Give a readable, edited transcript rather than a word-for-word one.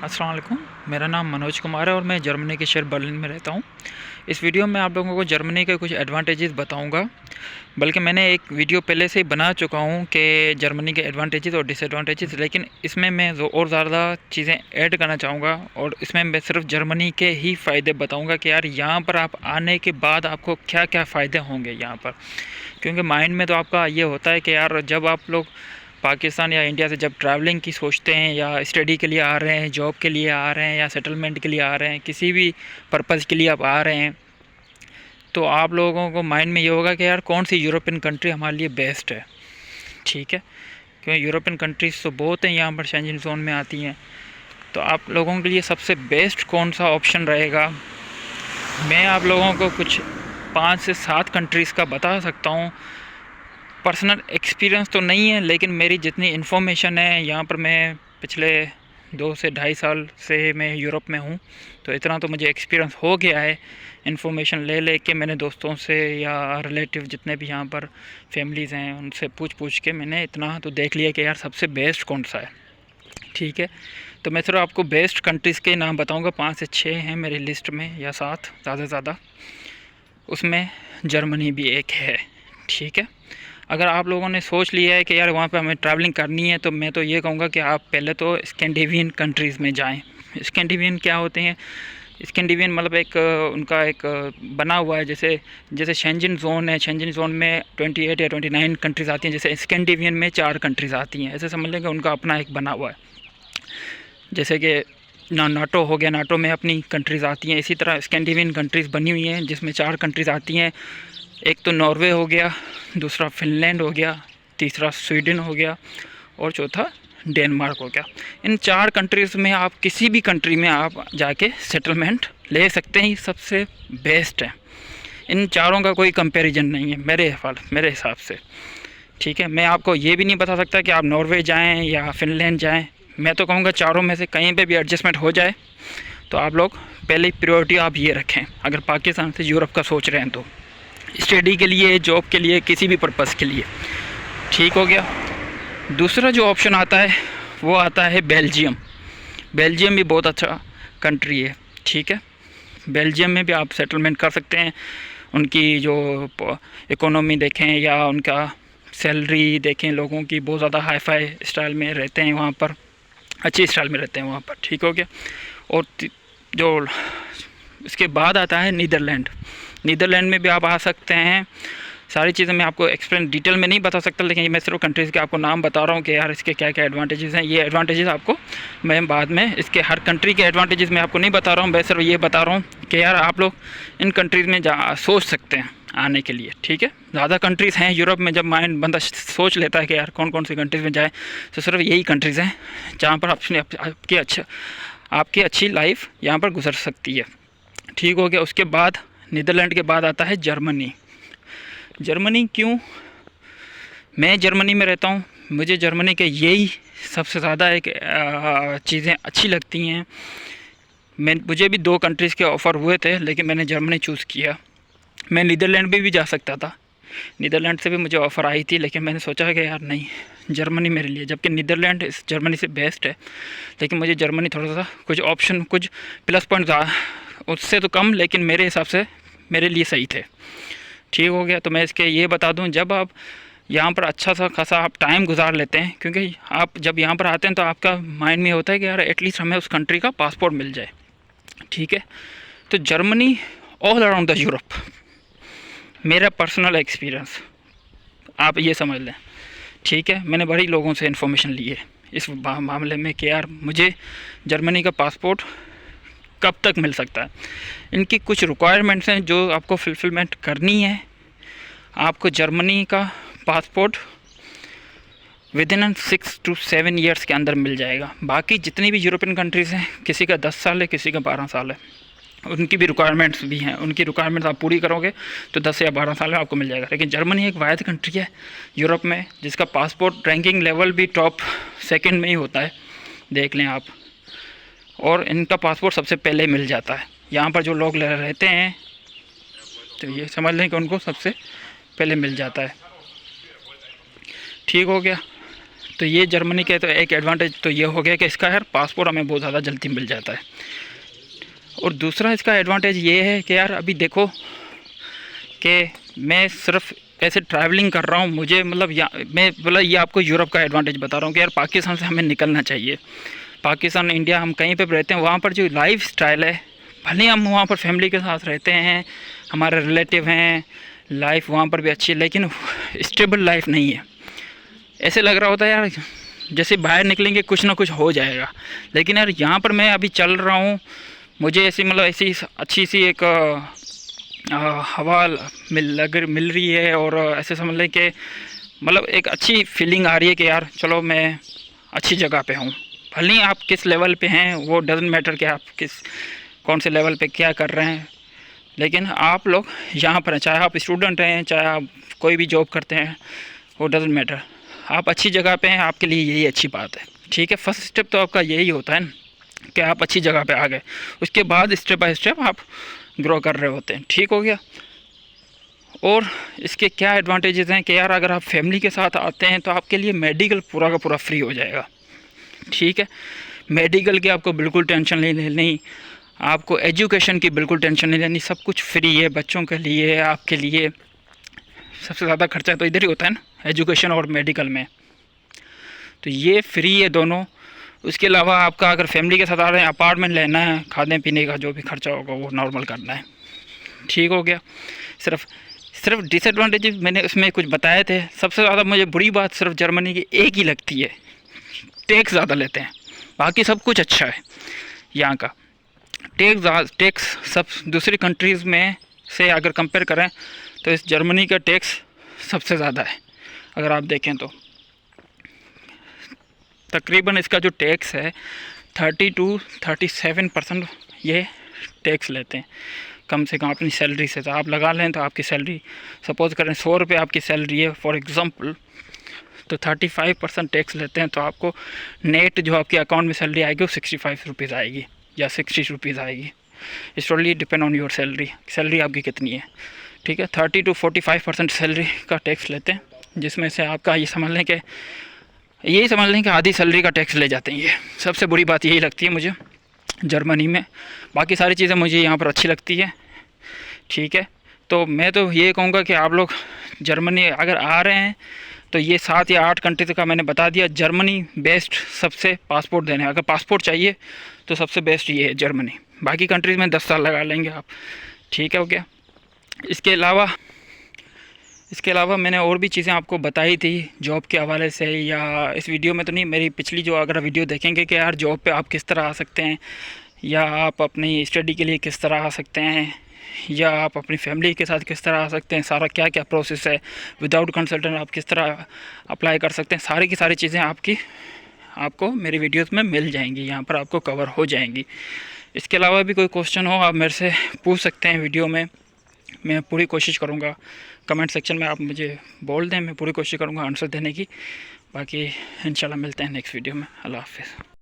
अस्सलाम वालेकुम। मेरा नाम मनोज कुमार है और मैं जर्मनी के शहर बर्लिन में रहता हूँ। इस वीडियो में आप लोगों को जर्मनी के कुछ एडवांटेजेस बताऊँगा, बल्कि मैंने एक वीडियो पहले से ही बना चुका हूँ कि जर्मनी के एडवांटेजेस और डिसएडवांटेजेस, लेकिन इसमें मैं और ज़्यादा चीज़ें ऐड करना चाहूँगा और इसमें मैं सिर्फ जर्मनी के ही फ़ायदे बताऊँगा कि यार यहाँ पर आप आने के बाद आपको क्या क्या फ़ायदे होंगे यहाँ पर। क्योंकि माइंड में तो आपका ये होता है कि यार जब आप लोग पाकिस्तान या इंडिया से जब ट्रैवलिंग की सोचते हैं या स्टडी के लिए आ रहे हैं, जॉब के लिए आ रहे हैं या सेटलमेंट के लिए आ रहे हैं, किसी भी पर्पज़ के लिए आप आ रहे हैं, तो आप लोगों को माइंड में ये होगा कि यार कौन सी यूरोपियन कंट्री हमारे लिए बेस्ट है। ठीक है, क्योंकि यूरोपियन कंट्रीज़ तो बहुत हैं यहाँ पर, शेंजन जोन में आती हैं। तो आप लोगों के लिए सबसे बेस्ट कौन सा ऑप्शन रहेगा, मैं आप लोगों को कुछ 5 से 7 कंट्रीज़ का बता सकता हूँ। पर्सनल एक्सपीरियंस तो नहीं है, लेकिन मेरी जितनी इन्फॉर्मेशन है, यहाँ पर मैं पिछले 2 से ढाई साल से मैं यूरोप में हूँ, तो इतना तो मुझे एक्सपीरियंस हो गया है। इन्फॉर्मेशन ले ले के मैंने दोस्तों से या रिलेटिव जितने भी यहाँ पर फैमिलीज़ हैं उनसे पूछ के मैंने इतना तो देख लिया कि यार सबसे बेस्ट कौन सा है। ठीक है, तो मैं सिर्फ आपको बेस्ट कंट्रीज़ के नाम बताऊँगा। 5 से 6 हैं मेरी लिस्ट में या 7 ज़्यादा से ज़्यादा, उसमें जर्मनी भी एक है। ठीक है, अगर आप लोगों ने सोच लिया है कि यार वहाँ पे हमें ट्रैवलिंग करनी है, तो मैं तो ये कहूँगा कि आप पहले तो स्कैंडिनेवियन कंट्रीज़ में जाएं। स्कैंडिनेवियन क्या होते हैं? स्कैंडिनेवियन मतलब एक उनका एक बना हुआ है, जैसे जैसे शेंजन ज़ोन है, शेंजन ज़ोन में 28 या 29 कंट्रीज़ आती हैं, जैसे स्कैंडिनेवियन में 4 कंट्रीज़ आती हैं। ऐसे समझ लें कि उनका अपना एक बना हुआ है, जैसे कि नाटो हो गया, नाटो में अपनी कंट्रीज़ आती हैं। इसी तरह स्कैंडिनेवियन कंट्रीज़ बनी हुई हैं जिसमें 4 कंट्रीज़ आती हैं। एक तो नॉर्वे हो गया, दूसरा फिनलैंड हो गया, तीसरा स्वीडन हो गया और चौथा डेनमार्क हो गया। इन 4 कंट्रीज़ में आप किसी भी कंट्री में आप जाके सेटलमेंट ले सकते हैं, ये सबसे बेस्ट है। इन चारों का कोई कंपैरिजन नहीं है मेरे हिसाब से। ठीक है, मैं आपको ये भी नहीं बता सकता कि आप नॉर्वे जाएं या फिनलैंड जाएं। मैं तो कहूँगा चारों में से कहीं पे भी एडजस्टमेंट हो जाए तो आप लोग पहले प्रायोरिटी आप ये रखें, अगर पाकिस्तान से यूरोप का सोच रहे हैं तो, स्टडी के लिए, जॉब के लिए, किसी भी पर्पज़ के लिए। ठीक हो गया। दूसरा जो ऑप्शन आता है वो आता है बेल्जियम। बेल्जियम भी बहुत अच्छा कंट्री है। ठीक है, बेल्जियम में भी आप सेटलमेंट कर सकते हैं। उनकी जो इकोनॉमी देखें या उनका सैलरी देखें, लोगों की बहुत ज़्यादा हाई फाई स्टाइल में रहते हैं वहाँ पर, अच्छी स्टाइल में रहते हैं वहाँ पर। ठीक हो गया। और जो इसके बाद आता है नीदरलैंड। नीदरलैंड में भी आप आ सकते हैं। सारी चीज़ें मैं आपको एक्सप्लेन डिटेल में नहीं बता सकता, लेकिन मैं सिर्फ कंट्रीज़ के आपको नाम बता रहा हूँ कि यार इसके क्या क्या एडवांटेजेस हैं। ये एडवांटेजेस आपको मैं बाद में, इसके हर कंट्री के एडवांटेजेस मैं आपको नहीं बता रहा हूँ, मैं सिर्फ ये बता रहा हूँ कि यार आप लोग इन कंट्रीज़ में सोच सकते हैं आने के लिए। ठीक है, ज़्यादा कंट्रीज़ हैं यूरोप में। जब माइंड बंदा सोच लेता है कि यार कौन कौन सी कंट्रीज़ में जाए, तो सिर्फ यही कंट्रीज़ हैं जहाँ पर आपकी अच्छी लाइफ यहाँ पर गुजर सकती है। ठीक हो गया। उसके बाद नीदरलैंड के बाद आता है जर्मनी। जर्मनी क्यों? मैं जर्मनी में रहता हूँ, मुझे जर्मनी के यही सबसे ज़्यादा एक चीज़ें अच्छी लगती हैं। मुझे भी 2 कंट्रीज़ के ऑफ़र हुए थे, लेकिन मैंने जर्मनी चूज़ किया। मैं नीदरलैंड भी जा सकता था, नीदरलैंड से भी मुझे ऑफ़र आई थी, लेकिन मैंने सोचा कि यार नहीं, जर्मनी मेरे लिए, जबकि नीदरलैंड इस जर्मनी से बेस्ट है, लेकिन मुझे जर्मनी थोड़ा सा कुछ ऑप्शन, कुछ प्लस पॉइंट उससे तो कम, लेकिन मेरे हिसाब से मेरे लिए सही थे। ठीक हो गया। तो मैं इसके ये बता दूं, जब आप यहाँ पर अच्छा सा खासा आप टाइम गुजार लेते हैं, क्योंकि आप जब यहाँ पर आते हैं तो आपका माइंड में होता है कि यार एटलीस्ट हमें उस कंट्री का पासपोर्ट मिल जाए। ठीक है, तो Germany all around the Europe, मेरा पर्सनल एक्सपीरियंस आप ये समझ लें। ठीक है, मैंने बड़ी लोगों से इन्फॉर्मेशन ली है इस मामले में कि यार मुझे जर्मनी का पासपोर्ट कब तक मिल सकता है। इनकी कुछ रिक्वायरमेंट्स हैं जो आपको फुलफिलमेंट करनी है। आपको जर्मनी का पासपोर्ट विदिन 6 to 7 ईयर्स के अंदर मिल जाएगा। बाकी जितनी भी यूरोपियन कंट्रीज़ हैं, किसी का 10 साल है, किसी का 12 साल है, उनकी भी रिक्वायरमेंट्स भी हैं। उनकी रिक्वायरमेंट्स आप पूरी करोगे तो 10 या 12 साल में आपको मिल जाएगा। लेकिन जर्मनी एक वाहिद कंट्री है यूरोप में जिसका पासपोर्ट रैंकिंग लेवल भी टॉप 2nd में ही होता है, देख लें आप। और इनका पासपोर्ट सबसे पहले मिल जाता है। यहाँ पर जो लोग रहते हैं तो ये समझ लें कि उनको सबसे पहले मिल जाता है। ठीक हो गया। तो ये जर्मनी के तो एक एडवांटेज तो ये हो गया कि इसका यार पासपोर्ट हमें बहुत ज़्यादा जल्दी मिल जाता है। और दूसरा इसका एडवांटेज ये है कि यार अभी देखो कि मैं सिर्फ ऐसे ट्रैवलिंग कर रहा हूँ, मुझे मतलब मैं बोला ये आपको यूरोप का एडवांटेज बता रहा हूँ कि यार पाकिस्तान से हमें निकलना चाहिए। पाकिस्तान, इंडिया, हम कहीं पे भी रहते हैं, वहाँ पर जो लाइफ स्टाइल है, भले हम वहाँ पर फैमिली के साथ रहते हैं, हमारे रिलेटिव हैं, लाइफ वहाँ पर भी अच्छी है, लेकिन स्टेबल लाइफ नहीं है। ऐसे लग रहा होता है यार जैसे बाहर निकलेंगे कुछ ना कुछ हो जाएगा, लेकिन यार यहाँ पर मैं अभी चल रहा हूँ, मुझे ऐसी मतलब ऐसी अच्छी सी एक हवा मिल रही है, और ऐसे समझ लें कि मतलब एक अच्छी फीलिंग आ रही है कि यार चलो मैं अच्छी जगह पे हूँ। भले ही आप किस लेवल पे हैं वो डजेंट मैटर कि आप कौन से लेवल पे क्या कर रहे हैं, लेकिन आप लोग यहाँ पर हैं, चाहे आप स्टूडेंट हैं, चाहे आप कोई भी जॉब करते हैं, वो डजेंट मैटर, आप अच्छी जगह पे हैं, आपके लिए यही अच्छी बात है। ठीक है, फर्स्ट स्टेप तो आपका यही होता है कि आप अच्छी जगह पे आ गए, उसके बाद स्टेप बाय स्टेप आप ग्रो कर रहे होते हैं। ठीक हो गया। और इसके क्या एडवांटेजेस हैं कि यार अगर आप फैमिली के साथ आते हैं तो आपके लिए मेडिकल पूरा का पूरा फ्री हो जाएगा। ठीक है, मेडिकल की आपको बिल्कुल टेंशन नहीं लेनी, आपको एजुकेशन की बिल्कुल टेंशन नहीं लेनी, सब कुछ फ्री है बच्चों के लिए, आपके लिए। सबसे ज़्यादा खर्चा तो इधर ही होता है ना, एजुकेशन और मेडिकल में, तो ये फ्री है दोनों। उसके अलावा आपका अगर फैमिली के साथ आ रहे हैं, अपार्टमेंट लेना है, खाने पीने का जो भी खर्चा होगा वो नॉर्मल करना है। ठीक हो गया। सिर्फ डिसएडवांटेजेस मैंने उसमें कुछ बताए थे। सबसे ज़्यादा मुझे बुरी बात सिर्फ जर्मनी की एक ही लगती है, टैक्स ज़्यादा लेते हैं, बाकी सब कुछ अच्छा है यहाँ का। टैक्स सब दूसरी कंट्रीज़ में से अगर कंपेयर करें तो इस जर्मनी का टैक्स सबसे ज़्यादा है। अगर आप देखें तो तकरीबन इसका जो टैक्स है 30 to 37% ये टैक्स लेते हैं कम से कम अपनी सैलरी से। तो आप लगा लें तो आपकी सैलरी सपोज़ करें 100 रुपये आपकी सैलरी है फॉर एग्ज़ाम्पल, तो 35% टैक्स लेते हैं, तो आपको नेट जो आपके अकाउंट में सैलरी आएगी वो 65 रुपीज़ आएगी या 60 रुपीज़ आएगी। It's totally depend on your salary आपकी कितनी है। ठीक है, 30 to 45% सैलरी का टैक्स लेते हैं, जिसमें से आपका यही समझ लें कि आधी सैलरी का टैक्स ले जाते हैं। ये सबसे बुरी बात यही लगती है मुझे जर्मनी में। बाकी सारी चीज़ें मुझे यहाँ पर अच्छी लगती है। ठीक है, तो मैं तो ये कहूँगा कि आप लोग जर्मनी अगर आ रहे हैं तो ये 7 या 8 कंट्रीज़ का मैंने बता दिया। जर्मनी बेस्ट सबसे पासपोर्ट देने, अगर पासपोर्ट चाहिए तो सबसे बेस्ट ये है जर्मनी। बाकी कंट्रीज़ में 10 साल लगा लेंगे आप। ठीक है, हो गया। इसके अलावा मैंने और भी चीज़ें आपको बताई थी जॉब के हवाले से, या इस वीडियो में तो नहीं, मेरी पिछली जो अगर वीडियो देखेंगे कि यार जॉब पे आप किस तरह आ सकते हैं, या आप अपनी स्टडी के लिए किस तरह आ सकते हैं, या आप अपनी फैमिली के साथ किस तरह आ सकते हैं, सारा क्या क्या प्रोसेस है, विदाउट कंसल्टेंट आप किस तरह अप्लाई कर सकते हैं, सारी की सारी चीज़ें आपको मेरी वीडियोस में मिल जाएंगी, यहाँ पर आपको कवर हो जाएंगी। इसके अलावा भी कोई क्वेश्चन हो आप मेरे से पूछ सकते हैं वीडियो में, मैं पूरी कोशिश करूँगा। कमेंट सेक्शन में आप मुझे बोल दें, मैं पूरी कोशिश करूँगा आंसर देने की। बाकी इंशाल्लाह मिलते हैं नेक्स्ट वीडियो में। अल्लाह हाफ़िज़।